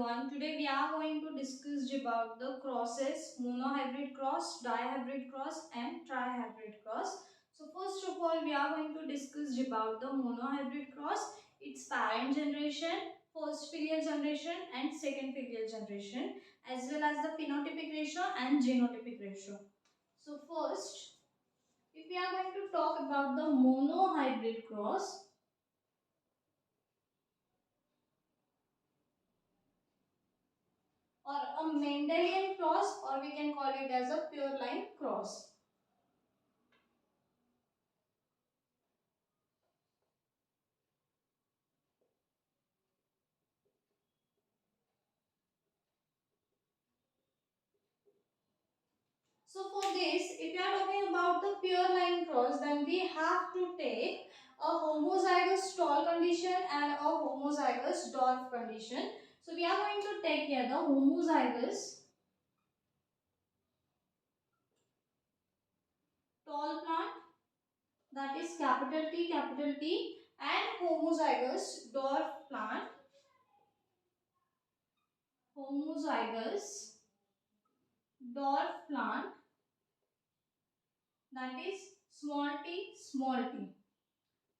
everyone. Today we are going to discuss about the crosses, monohybrid cross, dihybrid cross and trihybrid cross. So first of all we are going to discuss about the monohybrid cross, its parent generation, first filial generation and second filial generation, as well as the phenotypic ratio and genotypic ratio. So first, if we are going to talk about the monohybrid cross, or a Mendelian cross, or we can call it as a pure line cross. So for this, if you are talking about the pure line cross, then we have to take a homozygous tall condition and a homozygous dwarf condition. So we are going to take here the homozygous tall plant, that is capital T, and homozygous dwarf plant, homozygous dwarf plant, that is small t.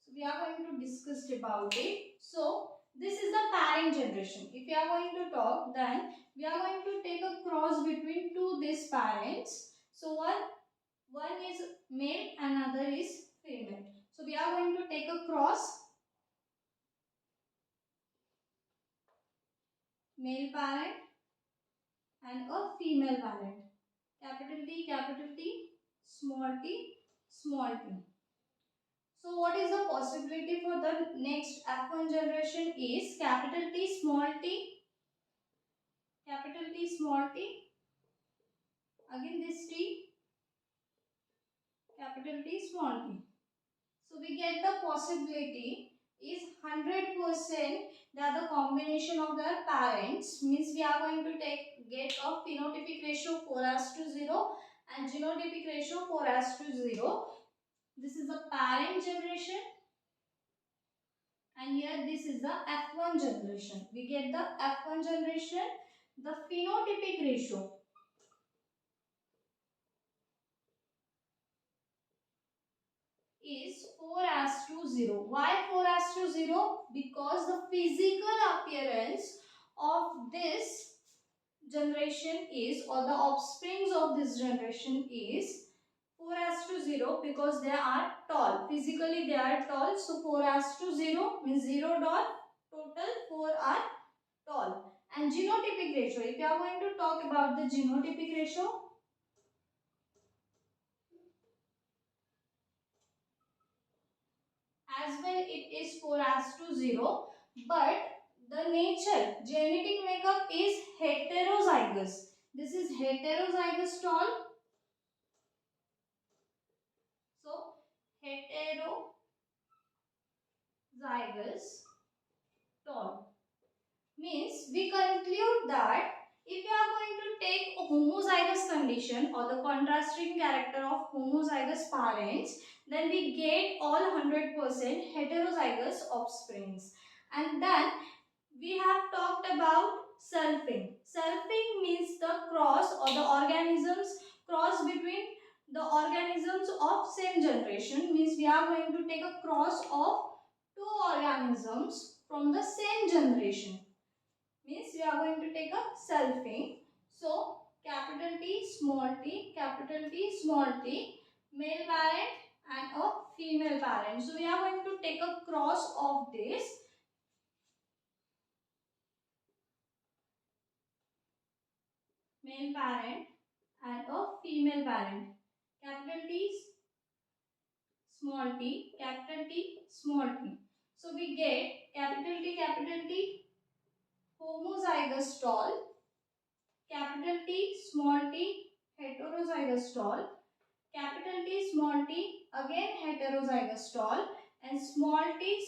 So we are going to discuss about it. So this is the parent generation. If we are going to talk, then we are going to take a cross between two these parents. So one is male, another is female. So we are going to take a cross, male parent and a female parent. Capital T, small t, small t. So what is the possibility for the next F1 generation is capital T, small t, again this t, capital T, small t. So we get the possibility is 100% that the combination of their parents, means we are going to get a phenotypic ratio 4:0 and genotypic ratio 4:0. This is the parent generation. And here this is the F1 generation. We get the F1 generation, the phenotypic ratio is 4:0. Why 4:0? Because the physical appearance of this generation is, or the offsprings of this generation is 4:0, because they are tall. Physically they are tall. So 4:0 means 0 dot, total 4 are tall. And genotypic ratio, if you are going to talk about the genotypic ratio, as well it is 4:0, but the nature, genetic makeup is heterozygous. This is heterozygous tall. So heterozygous tall means we conclude that if you are going to take a homozygous condition or the contrasting character of homozygous parents, then we get all 100% heterozygous offsprings. And then we have talked about selfing. Selfing means the cross or the organisms cross between the organisms of same generation, means we are going to take a cross of two organisms from the same generation, means we are going to take a selfing. So capital T, small t, male parent and a female parent. So we are going to take a cross of this male parent and a female parent. Capital T, small t, capital T, small t. So we get capital T, homozygous tall, capital T, small t, heterozygous tall, capital T, small t, again heterozygous tall, and small t,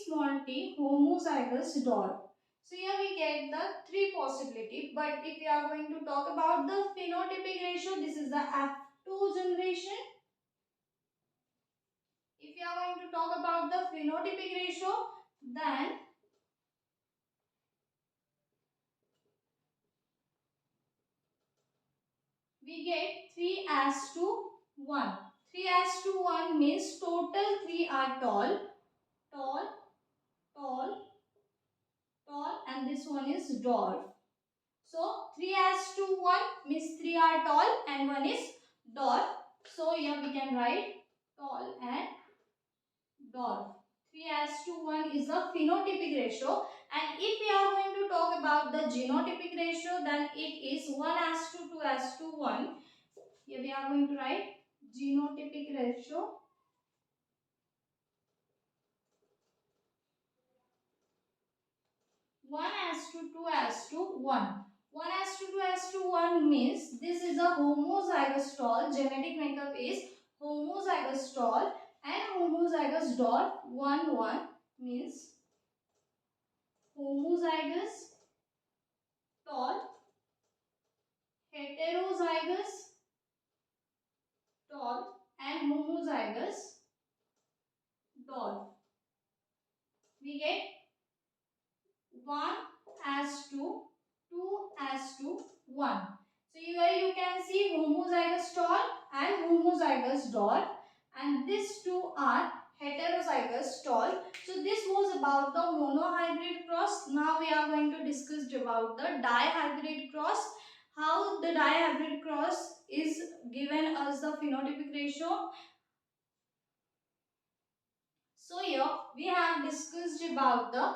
homozygous dwarf. So here we get the three possibility. But if we are going to talk about the phenotypic ratio, this is the F2 generation. If you are going to talk about the phenotypic ratio, then we get 3 as to 1. 3 as to 1 means total 3 are tall, tall, tall, tall, and this one is dwarf. So 3 as to 1 means 3 are tall and 1 is dwarf. So here we can write tall and dwarf. 3 as to 1 is the phenotypic ratio, and if we are going to talk about the genotypic ratio, then it is 1 as to 2 as to 1. Here we are going to write genotypic ratio. 1 as to 2 as to 1. 1 as to 2 as to 1 means this is a homozygous tall. Genetic makeup is homozygous tall and homozygous dwarf. 1 1 means homozygous tall, heterozygous tall, and homozygous dwarf. We get 1 as to 2 as to 1. So here you can see homozygous tall and homozygous dwarf, and these two are heterozygous tall. So this was about the monohybrid cross. Now we are going to discuss about the dihybrid cross. How the dihybrid cross is given as the phenotypic ratio. So here we have discussed about the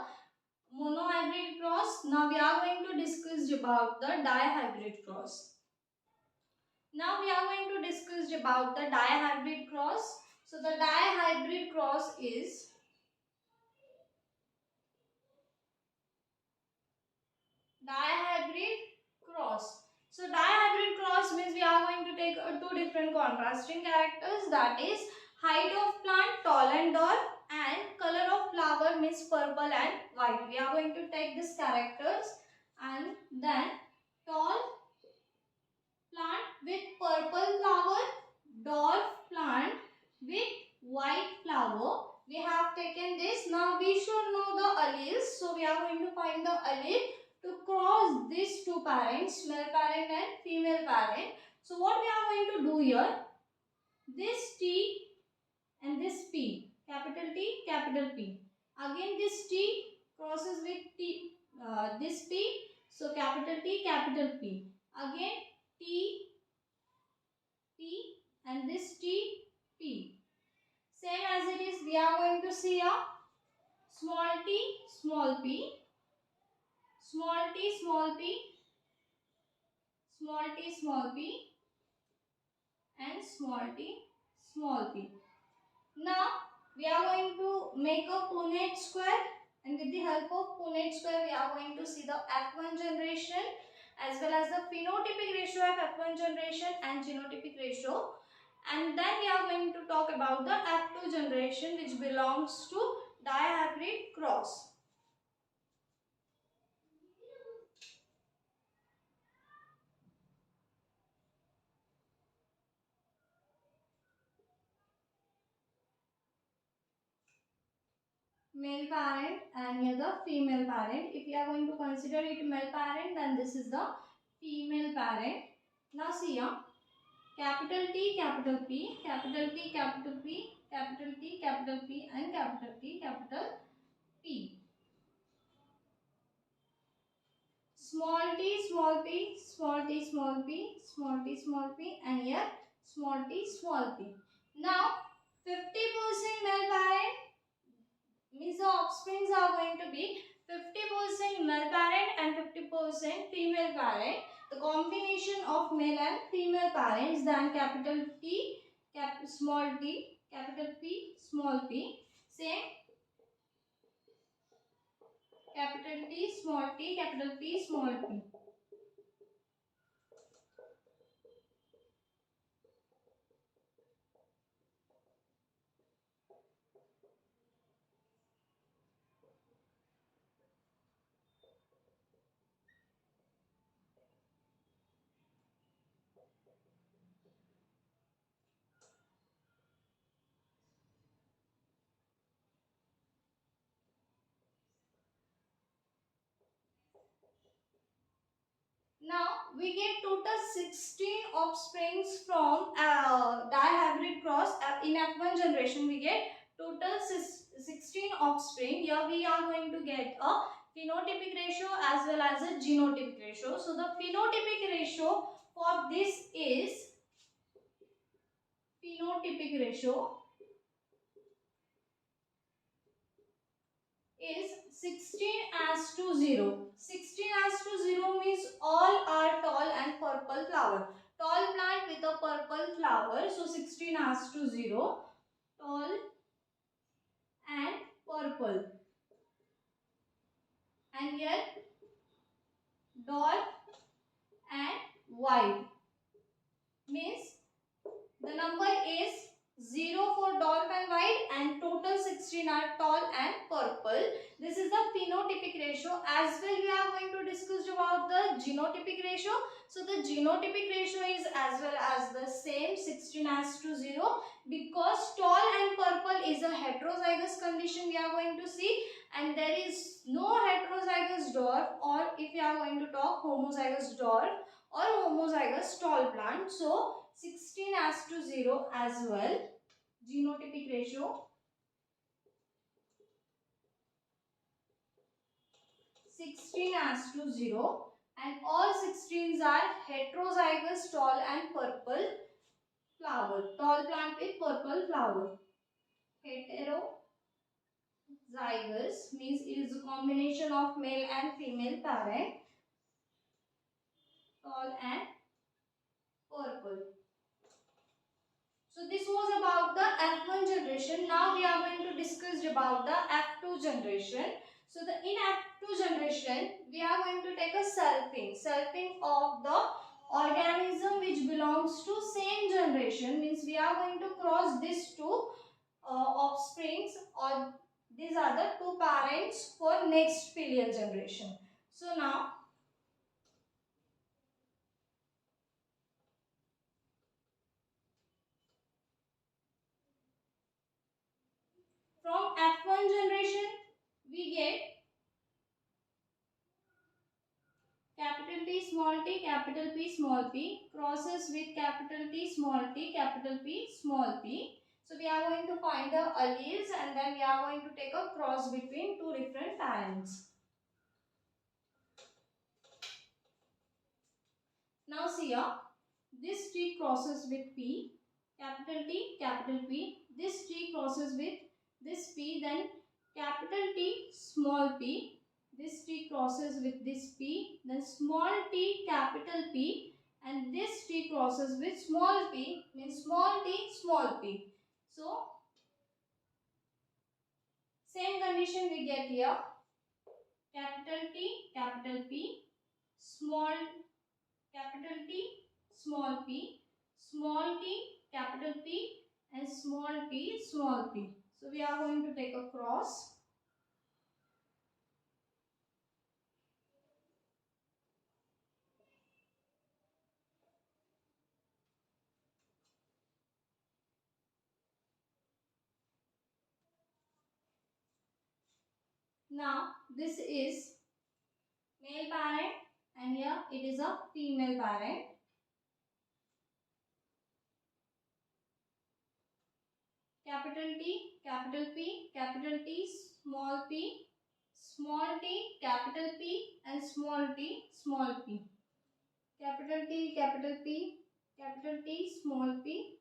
monohybrid cross. Now we are going to discuss about the dihybrid cross. Now we are going to discuss about the dihybrid cross. So the dihybrid cross is dihybrid cross. So dihybrid cross means we are going to take two different contrasting characters, that is height of plant tall and dwarf, and color of flower means purple and white. We are going to take these characters, and then tall plant with purple flower, dwarf plant with white flower. We have taken this. Now we should know the alleles. So we are going to find the allele to cross these two parents, male parent and female parent. So what we are going to do here, this T and this P, capital T, capital P. Again this T crosses with T, this P, so capital T, capital P. Again T, P, and this T, P. Same as it is, we are going to see a small t, small p, small t, small p, small t, small p, and small t, small p. Now we are going to make a Punnett square, and with the help of Punnett square we are going to see the F1 generation as well as the phenotypic ratio of F1 generation and genotypic ratio, and then we are going to talk about the F2 generation which belongs to dihybrid cross. Male parent and here the female parent. If we are going to consider it male parent, then this is the female parent. Now see here, capital T, capital P, capital T, capital P, capital T, capital P, and capital T, capital P. Small t, small p, small t, small p, small t, small p, and here small t, small p. Now 50% male parent means the offsprings are going to be 50% male parent and 50% female parent. The combination of male and female parents, then capital T, small t, capital P, small p. Same capital T, small t, capital P, small p. Now we get total 16 offsprings from dihybrid cross. In F1 generation we get total 16 offspring. Here we are going to get a phenotypic ratio as well as a genotypic ratio. So the phenotypic ratio for this is phenotypic ratio is 16:0. 16:0 means all are tall and purple flower. Tall plant with a purple flower. So 16:0. Tall and purple. And here dark and white. Means the number is 0 for dark and white and total 16 are tall and purple. This is the phenotypic ratio. As well we are going to discuss about the genotypic ratio. So the genotypic ratio is as well as the same 16:0 because tall and purple is a heterozygous condition we are going to see, and there is no heterozygous dwarf, or if we are going to talk homozygous dwarf or homozygous tall plant. So 16:0 as well. Genotypic ratio 16:0, and all 16s are heterozygous tall and purple flower. Tall plant with purple flower. Heterozygous means it is a combination of male and female parent. Tall and purple. So this was about the F1 generation. Now we are going to discuss about the F2 generation. So in F2 generation, we are going to take a selfing of the organism which belongs to same generation. Means we are going to cross these two offsprings, or these are the two parents for next filial generation. So now from F1 generation we get capital T small t, capital P small p, crosses with capital T small t, capital P small p. So we are going to find the alleles and then we are going to take a cross between two different parents. Now see here, this T crosses with P, capital T, capital P. This T crosses with this P, then capital T, small p. This T crosses with this P, then small t, capital P, and this T crosses with small p, means small t, small p. So, same condition we get here. Capital T, capital P, small capital T, small p, small t, capital P, and small t, small p. So, we are going to take a cross. Now, this is male parent and here it is a female parent. Capital T, capital P, capital T, small p, small t, capital P, and small t, small p. Capital T, capital P, capital T, small p,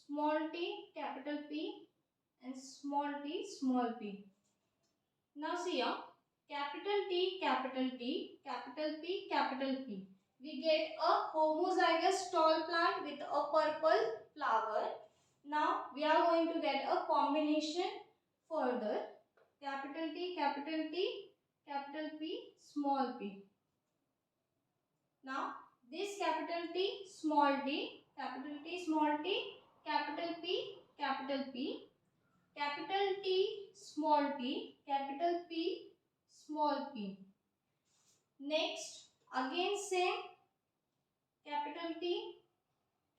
small t, capital P, and small t, small p. Now see here, capital T, capital T, capital P, capital P. We get a homozygous tall plant with a purple flower. Now we are going to get a combination further. Capital T, capital T, capital P, small p. Now this capital T, small t, capital T, small t, capital P, capital P, capital T, small t, capital P, small p. Next, again same, capital T,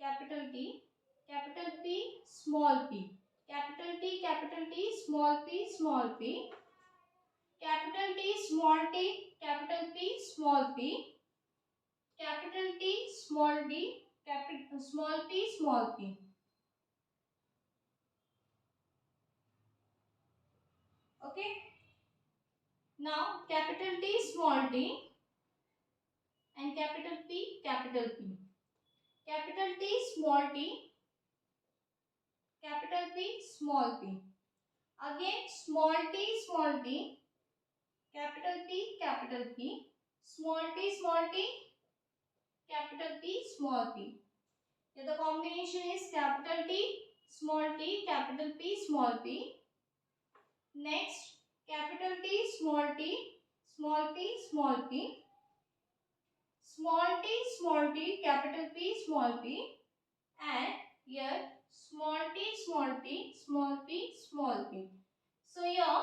capital T, capital P, small p, capital T, capital T, small p, small p, capital T, small t, capital P, small p, capital T, small d, capital small p, small p. Okay. Now capital T, small t, and capital P, capital P. Capital T, small t, capital P, small p. Again small t, capital P, capital P, small t, capital P, small p. Here the combination is capital T, capital P, small p. Next, capital T, small p, small p, small p. Small t, capital P, small p. And here small t, small p, small p. So here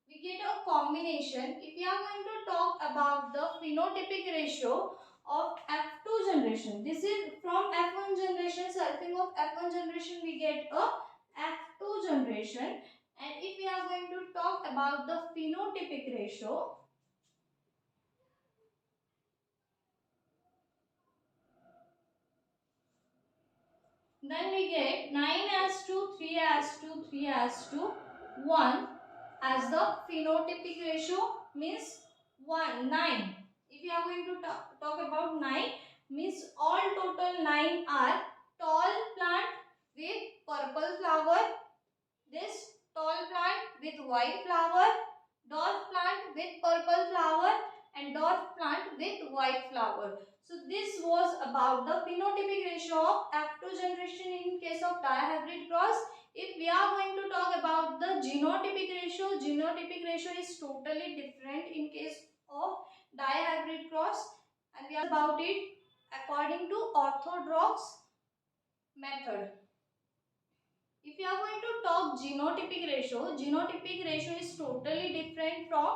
we get a combination. If we are going to talk about the phenotypic ratio of F2 generation, this is from F1 generation, surfing of F1 generation we get a F2 generation. And if we are going to talk about the phenotypic ratio, then we get 9:2, 3:2, 3:1 as the phenotypic ratio, means 9. If you are going to talk about 9, means all total 9 are tall plant with purple flower, this tall plant with white flower, dwarf plant with purple flower, and dwarf plant with white flower. So this was about the phenotypic ratio of F2 generation in case of dihybrid cross. If we are going to talk about the genotypic ratio is totally different in case of dihybrid cross, and we are about it according to orthodox method. If you are going to talk genotypic ratio is totally different from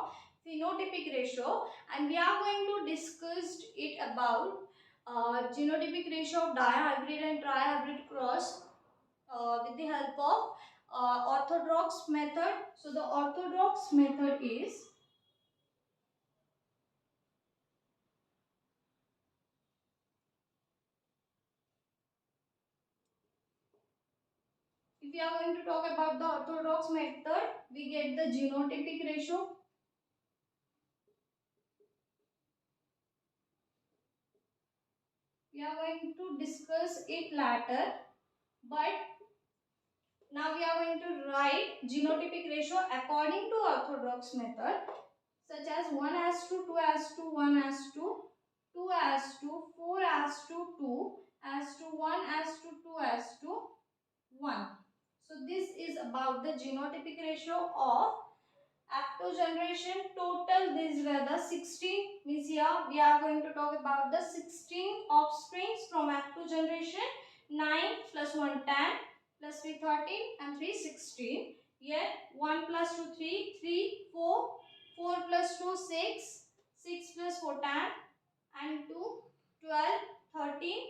phenotypic ratio, and we are going to discuss it about genotypic ratio of dihybrid and trihybrid cross with the help of orthodox method. So the orthodox method is, if we are going to talk about the orthodox method, we get the genotypic ratio. We are going to discuss it later, but now we are going to write genotypic ratio according to orthodox method, such as 1:2, 2:2, 1:2, 2:2, 4:2, 2:1:2, 2:1. So this is about the genotypic ratio of F2 generation. Total these were the 16, means here we are going to talk about the 16 offsprings from F2 generation. 9 plus 1 10 plus 3 13 and 3 16. Here 1 plus 2 3, 3 4, 4 plus 2 6, 6 plus 4 10 and 2 12, 13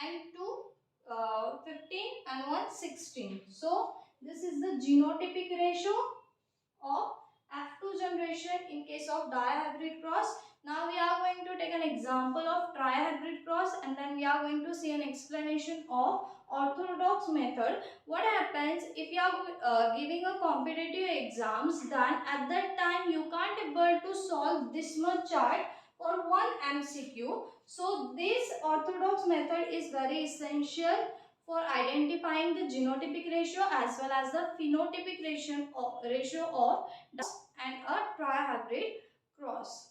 and 2 15 and 1 16. So this is the genotypic ratio of F2 generation in case of dihybrid cross. Now we are going to take an example of trihybrid cross, and then we are going to see an explanation of orthodox method. What happens if you are giving a competitive exams, then at that time you can't able to solve this much chart for one MCQ. So this orthodox method is very essential for identifying the genotypic ratio as well as the phenotypic ratio of and a trihybrid cross.